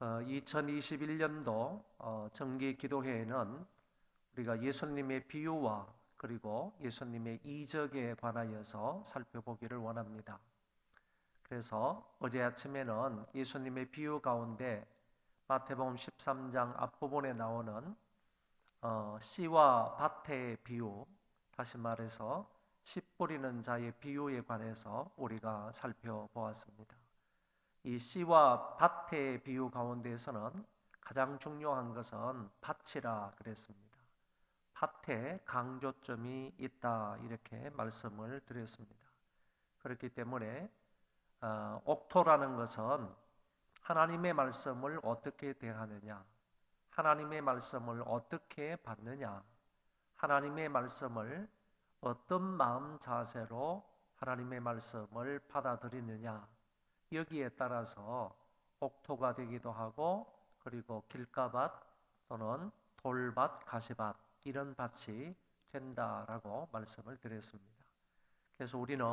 2021년도 정기 기도회에는 우리가 예수님의 비유와 그리고 예수님의 이적에 관하여서 살펴보기를 원합니다. 그래서 어제 아침에는 예수님의 비유 가운데 마태복음 13장 앞부분에 나오는 씨와 밭의 비유, 다시 말해서 씨 뿌리는 자의 비유에 관해서 우리가 살펴보았습니다. 이 씨와 밭의 비유 가운데에서는 가장 중요한 것은 밭이라 그랬습니다. 밭에 강조점이 있다 이렇게 말씀을 드렸습니다. 그렇기 때문에 옥토라는 것은 하나님의 말씀을 어떻게 대하느냐, 하나님의 말씀을 어떻게 받느냐, 하나님의 말씀을 어떤 마음 자세로 하나님의 말씀을 받아들이느냐, 여기에 따라서 옥토가 되기도 하고, 그리고 길가밭 또는 돌밭, 가시밭 이런 밭이 된다라고 말씀을 드렸습니다. 그래서 우리는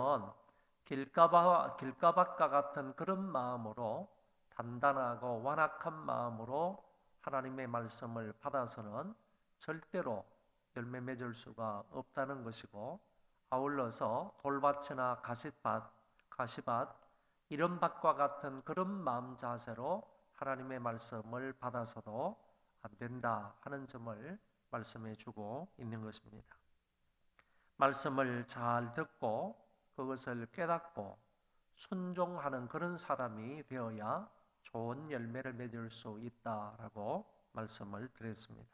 길가밭과 같은 그런 마음으로, 단단하고 완악한 마음으로 하나님의 말씀을 받아서는 절대로 열매 맺을 수가 없다는 것이고, 아울러서 돌밭이나 가시밭 이런 밭과 같은 그런 마음 자세로 하나님의 말씀을 받아서도 안 된다 하는 점을 말씀해 주고 있는 것입니다. 말씀을 잘 듣고 그것을 깨닫고 순종하는 그런 사람이 되어야 좋은 열매를 맺을 수 있다라고 말씀을 드렸습니다.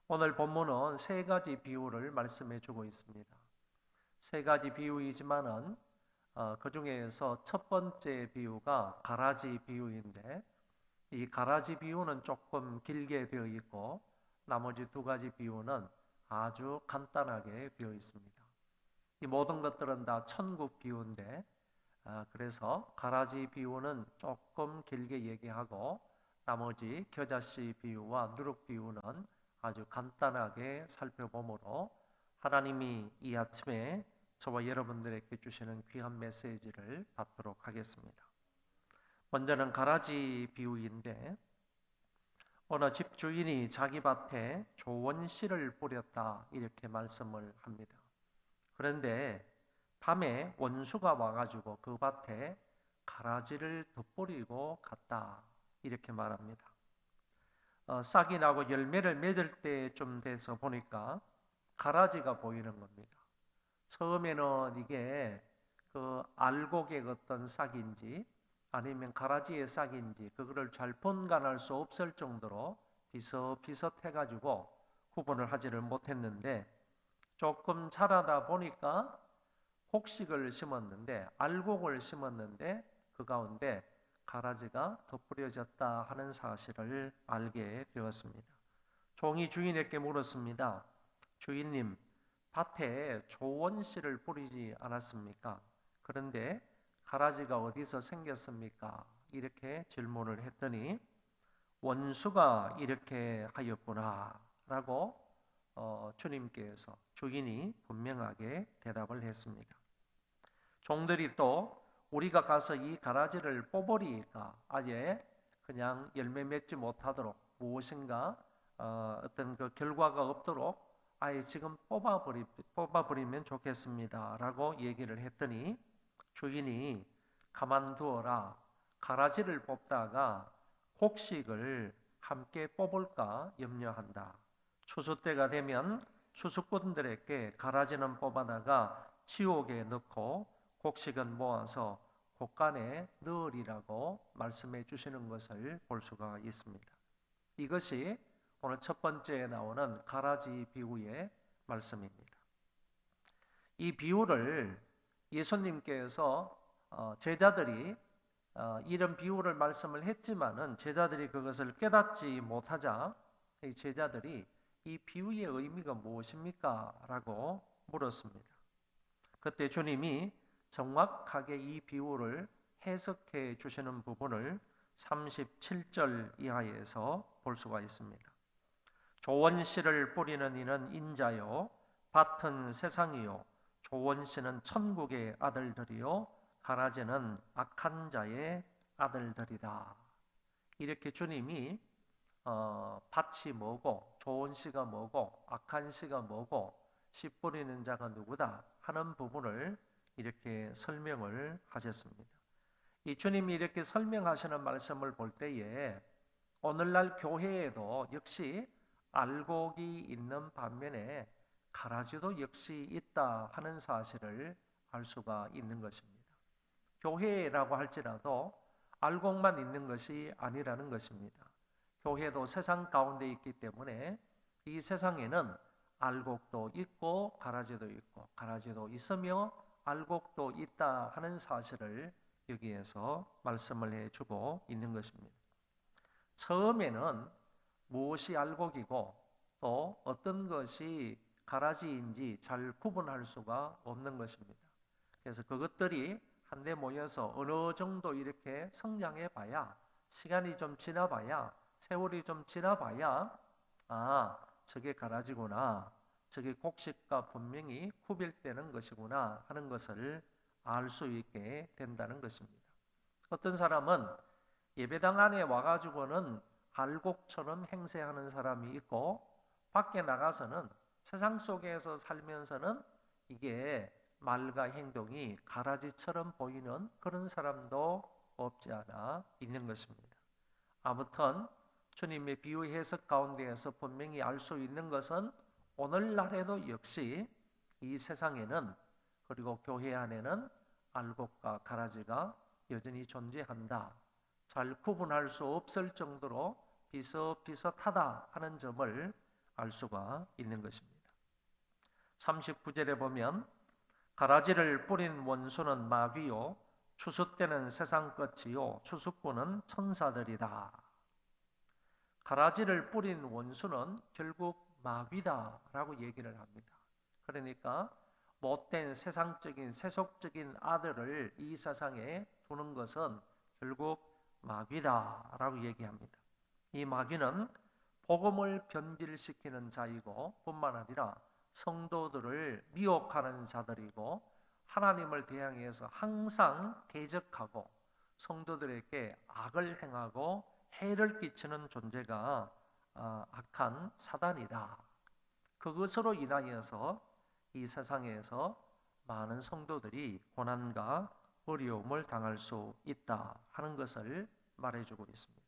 오늘 본문은 세 가지 비유를 말씀해 주고 있습니다. 세 가지 비유이지만은 그 중에서 첫 번째 비유가 가라지 비유인데, 이 가라지 비유는 조금 길게 되어 있고 나머지 두 가지 비유는 아주 간단하게 되어 있습니다. 이 모든 것들은 다 천국 비유인데, 그래서 가라지 비유는 조금 길게 얘기하고 나머지 겨자씨 비유와 누룩 비유는 아주 간단하게 살펴보므로 하나님이 이 아침에 저와 여러분들에게 주시는 귀한 메시지를 받도록 하겠습니다. 먼저는 가라지 비유인데, 어느 집 주인이 자기 밭에 좋은 씨를 뿌렸다 이렇게 말씀을 합니다. 그런데 밤에 원수가 와가지고 그 밭에 가라지를 덧뿌리고 갔다 이렇게 말합니다. 싹이 나고 열매를 맺을 때쯤 돼서 보니까 가라지가 보이는 겁니다. 처음에는 이게 그 알곡의 어떤 싹인지 아니면 가라지의 싹인지 그거를 잘 분간할 수 없을 정도로 비슷비슷해가지고 구분을 하지를 못했는데, 조금 자라다 보니까 곡식을 심었는데, 알곡을 심었는데 그 가운데 가라지가 덧뿌려졌다 하는 사실을 알게 되었습니다. 종이 주인에게 물었습니다. 주인님, 밭에 좋은 씨를 뿌리지 않았습니까? 그런데 가라지가 어디서 생겼습니까? 이렇게 질문을 했더니 원수가 이렇게 하였구나 라고 주인이 분명하게 대답을 했습니다. 종들이 또 우리가 가서 이 가라지를 뽑으리까 아예 그냥 열매 맺지 못하도록, 무엇인가 어떤 그 결과가 없도록 아예 지금 뽑아버리면 좋겠습니다 라고 얘기를 했더니 주인이 가만두어라, 가라지를 뽑다가 곡식을 함께 뽑을까 염려한다. 추수 때가 되면 추수꾼들에게 가라지는 뽑아다가 지옥에 넣고 곡식은 모아서 곡간에 넣으리라고 말씀해 주시는 것을 볼 수가 있습니다. 이것이 오늘 첫 번째에 나오는 가라지 비유의 말씀입니다. 이 비유를 예수님께서 제자들이 이런 비유를 말씀을 했지만은 제자들이 그것을 깨닫지 못하자 이 제자들이 이 비유의 의미가 무엇입니까? 라고 물었습니다. 그때 주님이 정확하게 이 비유를 해석해 주시는 부분을 37절 이하에서 볼 수가 있습니다. 좋은 씨를 뿌리는 이는 인자요, 밭은 세상이요, 좋은 씨는 천국의 아들들이요, 가라지는 악한 자의 아들들이다. 이렇게 주님이 밭이 뭐고 좋은 씨가 뭐고 악한 씨가 뭐고 씨 뿌리는 자가 누구다 하는 부분을 이렇게 설명을 하셨습니다. 이 주님이 이렇게 설명하시는 말씀을 볼 때에 오늘날 교회에도 역시 알곡이 있는 반면에 가라지도 역시 있다 하는 사실을 알 수가 있는 것입니다. 교회라고 할지라도 알곡만 있는 것이 아니라는 것입니다. 교회도 세상 가운데 있기 때문에 이 세상에는 알곡도 있고 가라지도 있고 가라지도 있으며 알곡도 있다 하는 사실을 여기에서 말씀을 해주고 있는 것입니다. 처음에는 무엇이 알곡이고 또 어떤 것이 가라지인지 잘 구분할 수가 없는 것입니다. 그래서 그것들이 한데 모여서 어느 정도 이렇게 성장해 봐야, 시간이 좀 지나 봐야, 세월이 좀 지나 봐야 저게 가라지구나, 저게 곡식과 분명히 구별되는 것이구나 하는 것을 알 수 있게 된다는 것입니다. 어떤 사람은 예배당 안에 와가지고는 알곡처럼 행세하는 사람이 있고 밖에 나가서는 세상 속에서 살면서는 이게 말과 행동이 가라지처럼 보이는 그런 사람도 없지 않아 있는 것입니다. 아무튼 주님의 비유 해석 가운데에서 분명히 알 수 있는 것은 오늘날에도 역시 이 세상에는 그리고 교회 안에는 알곡과 가라지가 여전히 존재한다. 잘 구분할 수 없을 정도로 비슷비슷하다 하는 점을 알 수가 있는 것입니다. 39절에 보면 가라지를 뿌린 원수는 마귀요 추수 때는 세상 끝이요 추수꾼은 천사들이다. 가라지를 뿌린 원수는 결국 마귀다라고 얘기를 합니다. 그러니까 못된 세상적인 세속적인 아들을 이 세상에 두는 것은 결국 마귀다라고 얘기합니다. 이 마귀는 복음을 변질시키는 자이고 뿐만 아니라 성도들을 미혹하는 자들이고 하나님을 대항해서 항상 대적하고 성도들에게 악을 행하고 해를 끼치는 존재가 악한 사단이다. 그것으로 인하여서 이 세상에서 많은 성도들이 고난과 어려움을 당할 수 있다 하는 것을 말해주고 있습니다.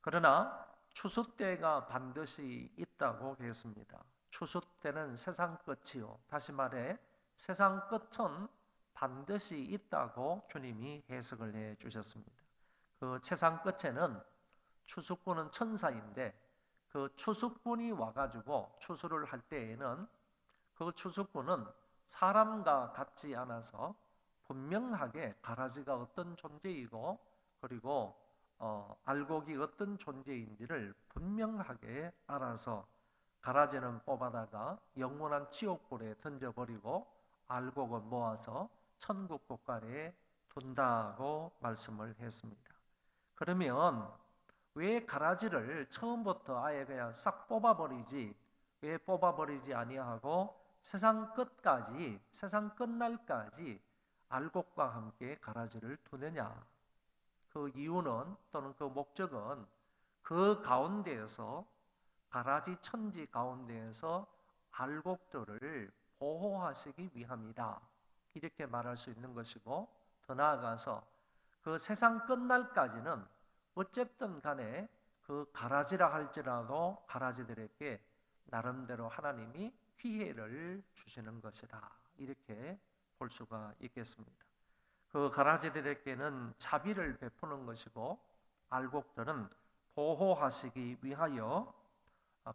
그러나 추수 때가 반드시 있다고 했습니다. 추수 때는 세상 끝이요. 다시 말해 세상 끝은 반드시 있다고 주님이 해석을 해 주셨습니다. 그 세상 끝에는 추수꾼은 천사인데 그 추수꾼이 와가지고 추수를 할 때에는 그 추수꾼은 사람과 같지 않아서 분명하게 가라지가 어떤 존재이고 그리고 알곡이 어떤 존재인지를 분명하게 알아서 가라지는 뽑아다가 영원한 지옥불에 던져버리고 알곡은 모아서 천국 곳간에 둔다고 말씀을 했습니다. 그러면 왜 가라지를 처음부터 아예 그냥 싹 뽑아버리지 왜 뽑아버리지 아니하고 세상 끝까지 세상 끝날까지 알곡과 함께 가라지를 두느냐? 그 이유는 또는 그 목적은 그 가운데에서 가라지 천지 가운데에서 알곡들을 보호하시기 위함이다. 이렇게 말할 수 있는 것이고 더 나아가서 그 세상 끝날까지는 어쨌든 간에 그 가라지라 할지라도 가라지들에게 나름대로 하나님이 피해를 주시는 것이다. 이렇게 볼 수가 있겠습니다. 그 가라지들에게는 자비를 베푸는 것이고 알곡들은 보호하시기 위하여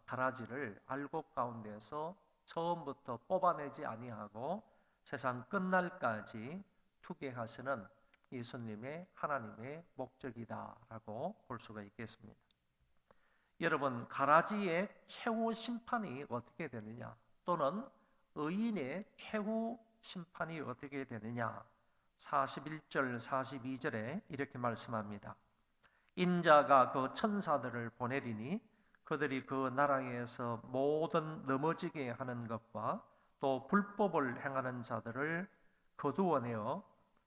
가라지를 알곡 가운데서 처음부터 뽑아내지 아니하고 세상 끝날까지 투게 하시는 예수님의 하나님의 목적이다라고 볼 수가 있겠습니다. 여러분, 가라지의 최후 심판이 어떻게 되느냐 또는 의인의 최후 심판이 어떻게 되느냐 41절 42절에 이렇게 말씀합니다. 인자가 그 천사들을 보내리니 그들이 그 나라에서 모든 넘어지게 하는 것과 또 불법을 행하는 자들을 거두어내어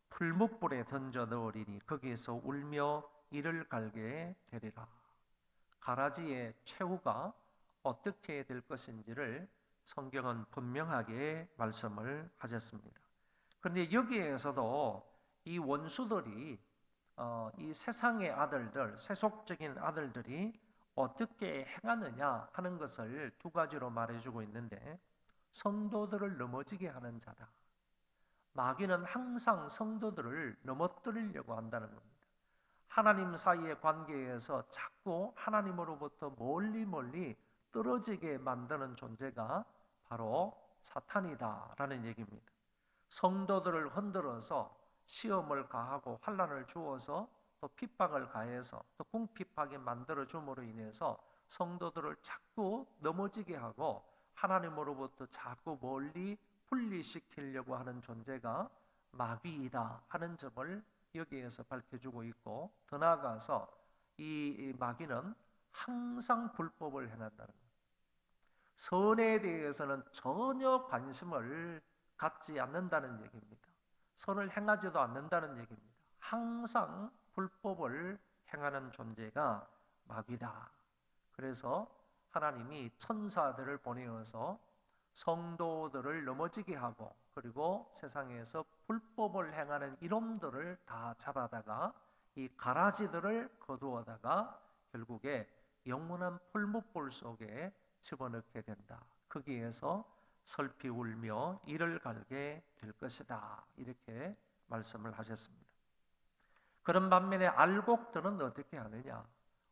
풀무불에 던져 넣으리니 거기에서 울며 이를 갈게 되리라. 가라지의 최후가 어떻게 될 것인지를 성경은 분명하게 말씀을 하셨습니다. 그런데 여기에서도 이 원수들이 이 세상의 아들들, 세속적인 아들들이 어떻게 행하느냐 하는 것을 두 가지로 말해주고 있는데, 성도들을 넘어지게 하는 자다. 마귀는 항상 성도들을 넘어뜨리려고 한다는 겁니다. 하나님 사이의 관계에서 자꾸 하나님으로부터 멀리 떨어지게 만드는 존재가 바로 사탄이다라는 얘기입니다. 성도들을 흔들어서 시험을 가하고 환난을 주어서 또 핍박을 가해서 또 궁핍하게 만들어 줌으로 인해서 성도들을 자꾸 넘어지게 하고 하나님으로부터 자꾸 멀리 분리시키려고 하는 존재가 마귀이다 하는 점을 여기에서 밝혀주고 있고, 더 나아가서 이 마귀는 항상 불법을 행한다는 것. 선에 대해서는 전혀 관심을 갖지 않는다는 얘기입니다. 선을 행하지도 않는다는 얘기입니다. 항상 불법을 행하는 존재가 마귀다. 그래서 하나님이 천사들을 보내어서 성도들을 넘어지게 하고, 그리고 세상에서 불법을 행하는 이놈들을 다 잡아다가 이 가라지들을 거두어다가 결국에 영원한 풀무불 속에 집어넣게 된다. 거기에서 슬피 울며 이를 갈게 될 것이다. 이렇게 말씀을 하셨습니다. 그런 반면에 알곡들은 어떻게 하느냐?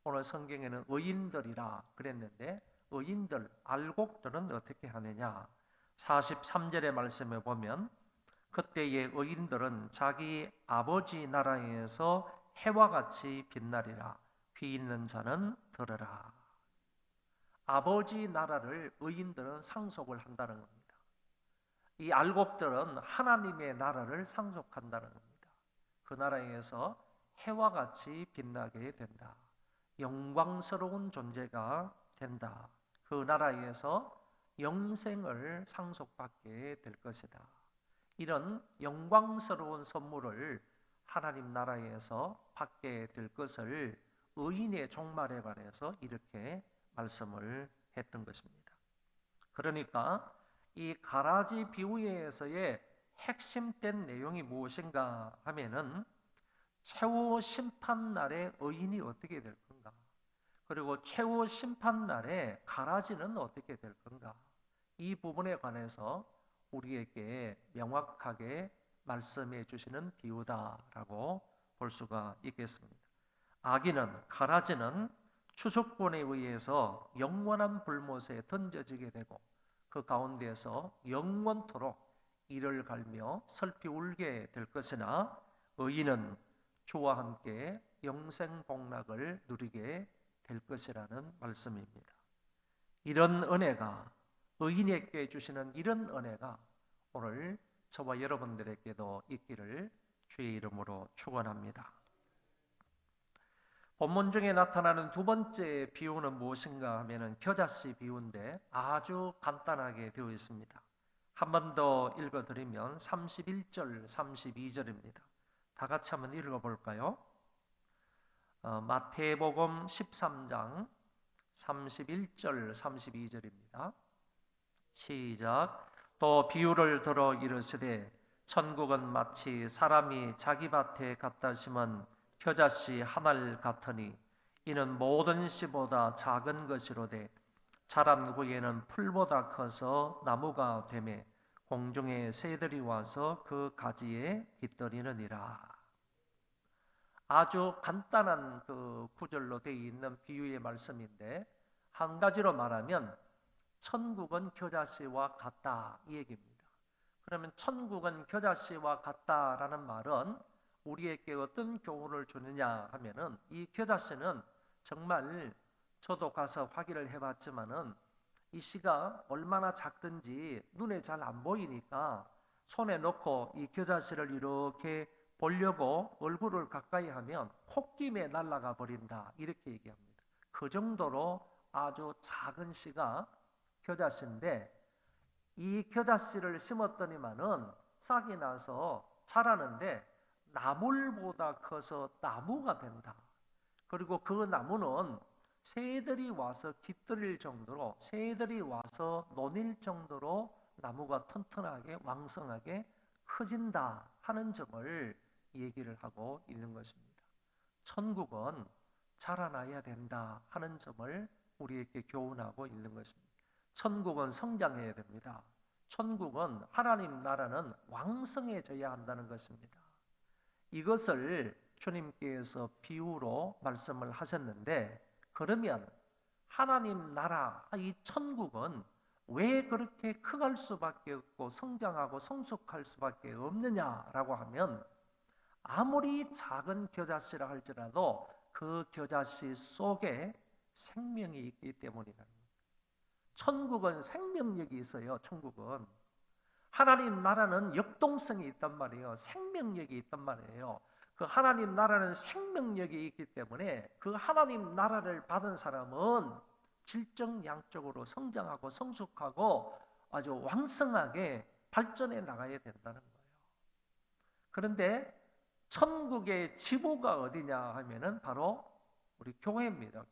오늘 성경에는 의인들이라 그랬는데, 의인들, 알곡들은 어떻게 하느냐? 43절의 말씀에 보면 그때의 의인들은 자기 아버지 나라에서 해와 같이 빛나리라. 귀 있는 자는 들으라. 아버지 나라를 의인들은 상속을 한다는 겁니다. 이 알곡들은 하나님의 나라를 상속한다는 겁니다. 그 나라에서 해와 같이 빛나게 된다. 영광스러운 존재가 된다. 그 나라에서 영생을 상속받게 될 것이다. 이런 영광스러운 선물을 하나님 나라에서 받게 될 것을 의인의 종말에 관해서 이렇게 말씀을 했던 것입니다. 그러니까 이 가라지 비유에서의 핵심된 내용이 무엇인가 하면은 최후 심판날에 의인이 어떻게 될 건가, 그리고 최후 심판날에 가라지는 어떻게 될 건가, 이 부분에 관해서 우리에게 명확하게 말씀해 주시는 비유다라고 볼 수가 있겠습니다. 아기는, 가라지는 추수꾼에 의해서 영원한 불못에 던져지게 되고 그 가운데에서 영원토록 이를 갈며 슬피 울게 될 것이나, 의인은 주와 함께 영생 복락을 누리게 될 것이라는 말씀입니다. 이런 은혜가, 의인에게 주시는 이런 은혜가 오늘 저와 여러분들에게도 있기를 주의 이름으로 축원합니다. 본문 중에 나타나는 두 번째 비유는 무엇인가 하면은 겨자씨 비유인데 아주 간단하게 되어 있습니다. 한 번 더 읽어드리면 31절, 32절입니다. 다 같이 한번 읽어볼까요? 마태복음 13장 31절, 32절입니다. 시작. 또 비유를 들어 이르시되 천국은 마치 사람이 자기 밭에 갖다 심은 겨자씨 하나를 같으니 이는 모든 씨보다 작은 것이로되 자란 후에는 풀보다 커서 나무가 되매 공중의 새들이 와서 그 가지에 깃들이느니라. 아주 간단한 그 구절로 되어 있는 비유의 말씀인데, 한 가지로 말하면 천국은 겨자씨와 같다 이 얘기입니다. 그러면 천국은 겨자씨와 같다라는 말은 우리에게 어떤 교훈을 주느냐 하면은, 이 겨자씨는 정말 저도 가서 확인을 해봤지만은 이 씨가 얼마나 작든지 눈에 잘 안 보이니까 손에 넣고 이 겨자씨를 이렇게 보려고 얼굴을 가까이 하면 콧김에 날아가 버린다 이렇게 얘기합니다. 그 정도로 아주 작은 씨가 겨자씨인데, 이 겨자씨를 심었더니만은 싹이 나서 자라는데 나물보다 커서 나무가 된다. 그리고 그 나무는 새들이 와서 깃들일 정도로, 새들이 와서 논일 정도로 나무가 튼튼하게 왕성하게 커진다 하는 점을 얘기를 하고 있는 것입니다. 천국은 자라나야 된다 하는 점을 우리에게 교훈하고 있는 것입니다. 천국은 성장해야 됩니다. 천국은, 하나님 나라는 왕성해져야 한다는 것입니다. 이것을 주님께서 비유로 말씀을 하셨는데, 그러면 하나님 나라, 이 천국은 왜 그렇게 커갈 수밖에 없고 성장하고 성숙할 수밖에 없느냐라고 하면, 아무리 작은 겨자씨라 할지라도 그 겨자씨 속에 생명이 있기 때문이라는 거예요. 천국은 생명력이 있어요. 천국은 하나님 나라는 역동성이 있단 말이에요. 생명력이 있단 말이에요. 그 하나님 나라는 생명력이 있기 때문에 그 하나님 나라를 받은 사람은 질적양적으로 성장하고 성숙하고 아주 왕성하게 발전해 나가야 된다는 거예요. 그런데 천국의 지부가 어디냐 하면은 바로 우리 교회입니다. 교회.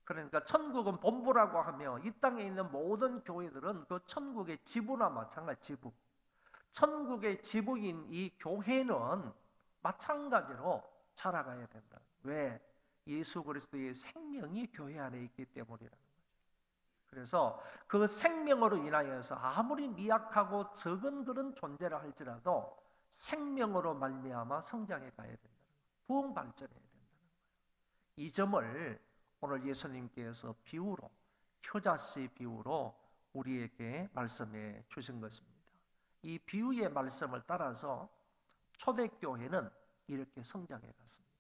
그러니까 천국은 본부라고 하며 이 땅에 있는 모든 교회들은 그 천국의 지부나 마찬가지 지부. 천국의 지부인 이 교회는 마찬가지로 자라가야 된다. 왜? 예수 그리스도의 생명이 교회 안에 있기 때문이라는 거죠. 그래서 그 생명으로 인하여서 아무리 미약하고 적은 그런 존재라 할지라도 생명으로 말미암아 성장해 가야 된다는 거예요. 부흥 발전해야 된다는 거예요. 이 점을 오늘 예수님께서 비유로, 겨자씨 비유로 우리에게 말씀해 주신 것입니다. 이 비유의 말씀을 따라서 초대교회는 이렇게 성장해 갔습니다.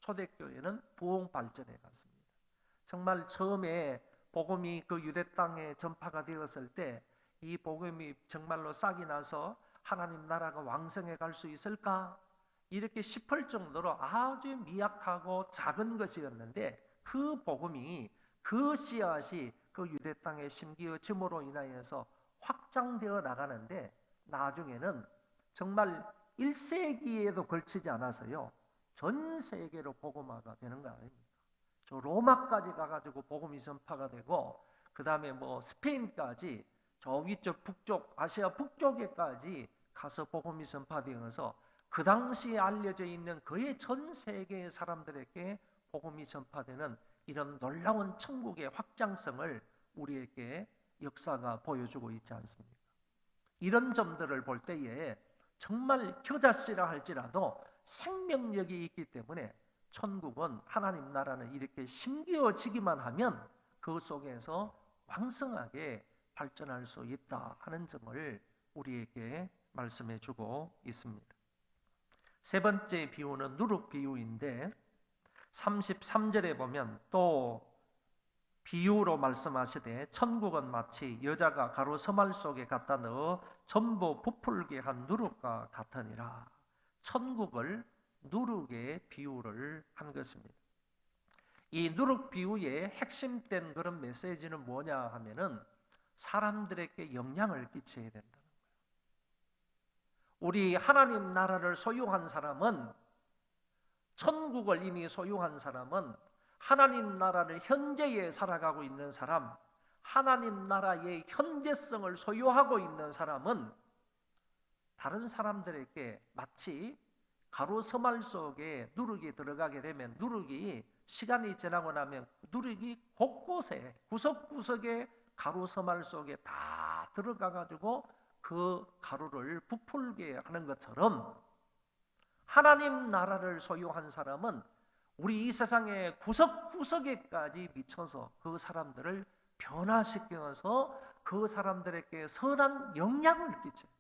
초대교회는 부흥 발전해 갔습니다. 정말 처음에 복음이 그 유대 땅에 전파가 되었을 때 이 복음이 정말로 싹이 나서 하나님 나라가 왕성해 갈 수 있을까? 이렇게 싶을 정도로 아주 미약하고 작은 것이었는데, 그 복음이, 그 씨앗이 그 유대 땅에 심기어짐으로 인하여서 확장되어 나가는데, 나중에는 정말 1세기에도 걸치지 않아서요, 전 세계로 복음화가 되는 거 아닙니까? 저 로마까지 가가지고 복음이 전파가 되고, 그 다음에 뭐 스페인까지, 저 위쪽 북쪽 아시아 북쪽에까지 가서 복음이 전파되어서 그 당시에 알려져 있는 거의 전 세계의 사람들에게 복음이 전파되는 이런 놀라운 천국의 확장성을 우리에게 역사가 보여주고 있지 않습니까? 이런 점들을 볼 때에 정말 겨자씨라 할지라도 생명력이 있기 때문에 천국은, 하나님 나라는 이렇게 심겨지기만 하면 그 속에서 왕성하게 발전할 수 있다 하는 점을 우리에게 말씀해 주고 있습니다. 세 번째 비유는 누룩 비유인데 33절에 보면 또 비유로 말씀하시되, 천국은 마치 여자가 가루 서말 속에 갖다 넣어 전부 부풀게 한 누룩과 같으니라. 천국을 누룩의 비유를 한 것입니다. 이 누룩 비유의 핵심된 그런 메시지는 뭐냐 하면은 사람들에게 영향을 끼쳐야 된다는 거예요. 우리 하나님 나라를 소유한 사람은, 천국을 이미 소유한 사람은, 하나님 나라를 현재에 살아가고 있는 사람, 하나님 나라의 현재성을 소유하고 있는 사람은 다른 사람들에게 마치 가루 서말 속에 누룩이 들어가게 되면 누룩이 시간이 지나고 나면 누룩이 곳곳에 구석구석에 가루 서말 속에 다 들어가 가지고 그 가루를 부풀게 하는 것처럼, 하나님 나라를 소유한 사람은 우리 이 세상의 구석구석에까지 미쳐서 그 사람들을 변화시켜서 그 사람들에게 선한 영향을 끼쳐요.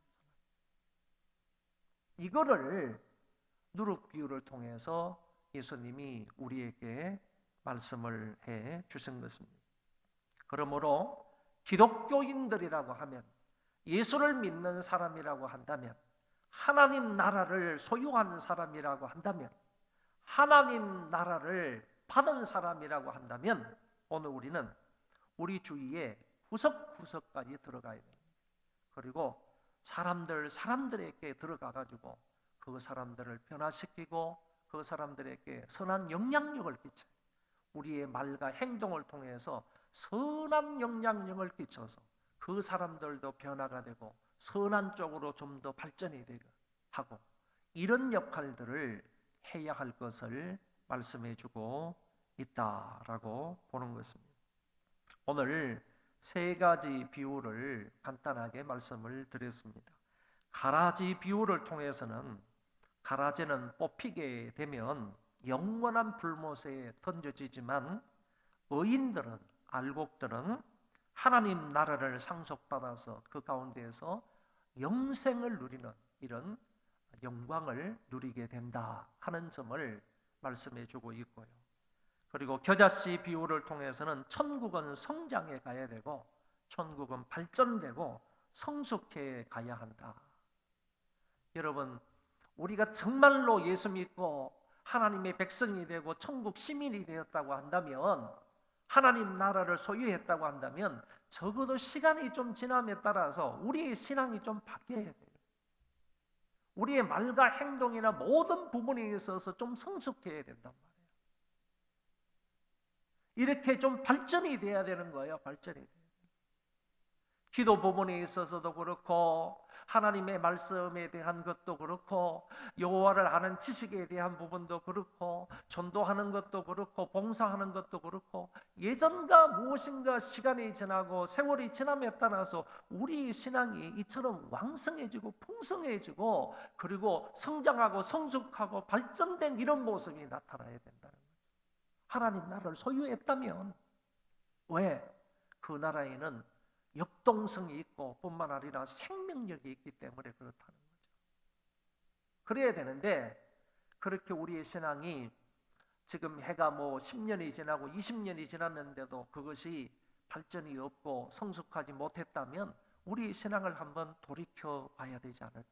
이거를 누룩 비유를 통해서 예수님이 우리에게 말씀을 해 주신 것입니다. 그러므로 기독교인들이라고 하면, 예수를 믿는 사람이라고 한다면, 하나님 나라를 소유한 사람이라고 한다면, 하나님 나라를 받은 사람이라고 한다면, 오늘 우리는 우리 주위에 구석구석까지 들어가야 됩니다. 그리고 사람들에게 들어가 가지고 그 사람들을 변화시키고 그 그 사람들에게 선한 영향력을 끼쳐요. 우리의 말과 행동을 통해서 선한 영향력을 끼쳐서 그 사람들도 변화가 되고 선한 쪽으로 좀 더 발전이 되고 하고, 이런 역할들을 해야 할 것을 말씀해 주고 있다라고 보는 것입니다. 오늘 세 가지 비유를 간단하게 말씀을 드렸습니다. 가라지 비유를 통해서는 가라지는 뽑히게 되면 영원한 불못에 던져지지만 의인들은, 알곡들은 하나님 나라를 상속받아서 그 가운데에서 영생을 누리는 이런 영광을 누리게 된다 하는 점을 말씀해 주고 있고요. 그리고 겨자씨 비유를 통해서는 천국은 성장해 가야 되고 천국은 발전되고 성숙해 가야 한다. 여러분, 우리가 정말로 예수 믿고 하나님의 백성이 되고 천국 시민이 되었다고 한다면, 하나님 나라를 소유했다고 한다면 적어도 시간이 좀 지남에 따라서 우리의 신앙이 좀 바뀌어야 돼요. 우리의 말과 행동이나 모든 부분에 있어서 좀 성숙해야 된단 말이에요. 이렇게 좀 발전이 돼야 되는 거예요. 발전이 돼요. 기도 부분에 있어서도 그렇고 하나님의 말씀에 대한 것도 그렇고 여호와를 아는 지식에 대한 부분도 그렇고 전도하는 것도 그렇고 봉사하는 것도 그렇고, 예전과 무엇인가 시간이 지나고 세월이 지남에 따라서 우리 신앙이 이처럼 왕성해지고 풍성해지고 그리고 성장하고 성숙하고 발전된 이런 모습이 나타나야 된다는 거죠. 하나님 나라를 소유했다면, 왜? 그 나라에는 역동성이 있고 뿐만 아니라 생명력이 있기 때문에 그렇다는 거죠. 그래야 되는데, 그렇게 우리의 신앙이 지금 해가 10년이 지나고 20년이 지났는데도 그것이 발전이 없고 성숙하지 못했다면 우리의 신앙을 한번 돌이켜 봐야 되지 않을까요?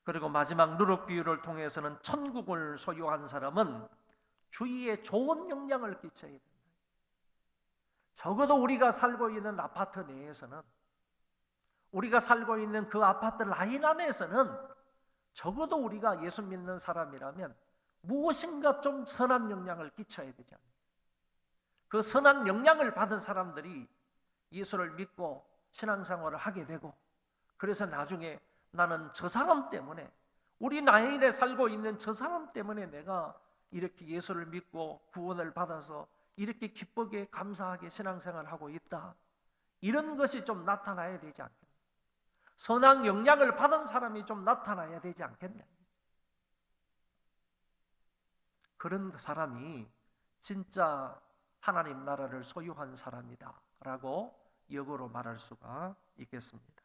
그리고 마지막 누룩 비유를 통해서는 천국을 소유한 사람은 주위에 좋은 영향을 끼쳐야 된다. 적어도 우리가 살고 있는 아파트 내에서는, 우리가 살고 있는 그 아파트 라인 안에서는 적어도 우리가 예수 믿는 사람이라면 무엇인가 좀 선한 영향을 끼쳐야 되지 않나요? 그 선한 영향을 받은 사람들이 예수를 믿고 신앙생활을 하게 되고, 그래서 나중에 나는 저 사람 때문에, 우리 라인에 살고 있는 저 사람 때문에 내가 이렇게 예수를 믿고 구원을 받아서 이렇게 기쁘게 감사하게 신앙생활을 하고 있다, 이런 것이 좀 나타나야 되지 않겠냐. 선한 영향을 받은 사람이 좀 나타나야 되지 않겠냐. 그런 사람이 진짜 하나님 나라를 소유한 사람이다 라고 역으로 말할 수가 있겠습니다.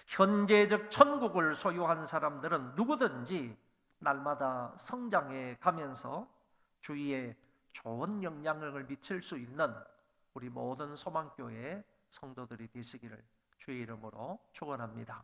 현재적 천국을 소유한 사람들은 누구든지 날마다 성장해 가면서 주위에 좋은 영향력을 미칠 수 있는 우리 모든 소망교회 성도들이 되시기를 주의 이름으로 축원합니다.